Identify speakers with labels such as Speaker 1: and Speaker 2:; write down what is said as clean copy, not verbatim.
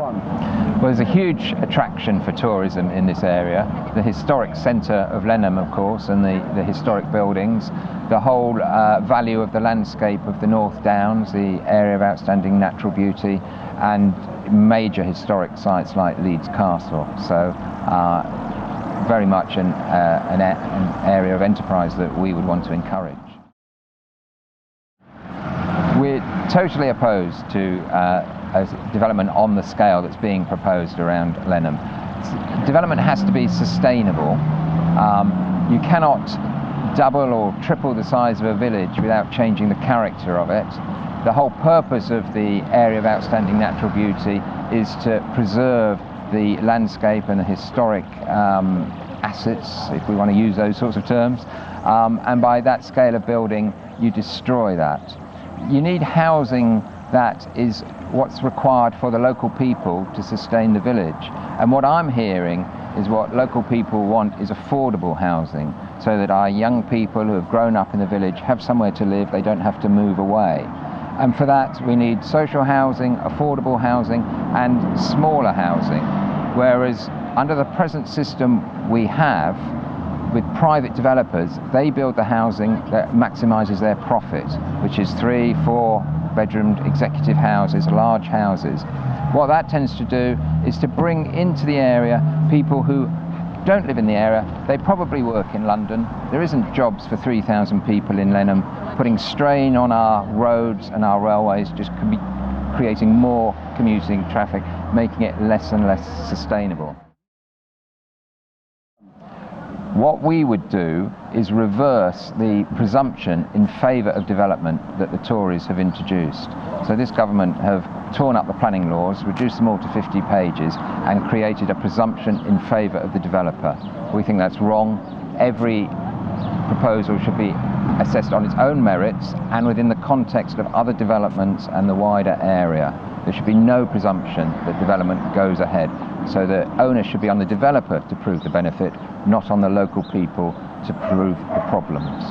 Speaker 1: Well, there's a huge attraction for tourism in this area. The historic centre of Lenham, of course, and the historic buildings, the whole value of the landscape of the North Downs, the area of outstanding natural beauty, and major historic sites like Leeds Castle. So very much an area of enterprise that we would want to encourage. We're totally opposed to a development on the scale that's being proposed around Lenham. Development has to be sustainable. You cannot double or triple the size of a village without changing the character of it. The whole purpose of the area of outstanding natural beauty is to preserve the landscape and the historic assets, if we want to use those sorts of terms, and by that scale of building you destroy that. You need housing that is what's required for the local people to sustain the village. And what I'm hearing is what local people want is affordable housing, so that our young people who have grown up in the village have somewhere to live, they don't have to move away. And for that we need social housing, affordable housing and smaller housing. Whereas under the present system we have, with private developers, they build the housing that maximises their profit, which is 3, 4 bedroomed executive houses, large houses. What that tends to do is to bring into the area people who don't live in the area. They probably work in London. There isn't jobs for 3,000 people in Lenham. Putting strain on our roads and our railways just could be creating more commuting traffic, making it less and less sustainable. What we would do is reverse the presumption in favour of development that the Tories have introduced. So this government have torn up the planning laws, reduced them all to 50 pages and created a presumption in favour of the developer. We think that's wrong. Every proposal should be assessed on its own merits and within the context of other developments and the wider area. There should be no presumption that development goes ahead. So the onus should be on the developer to prove the benefit, not on the local people to prove the problems.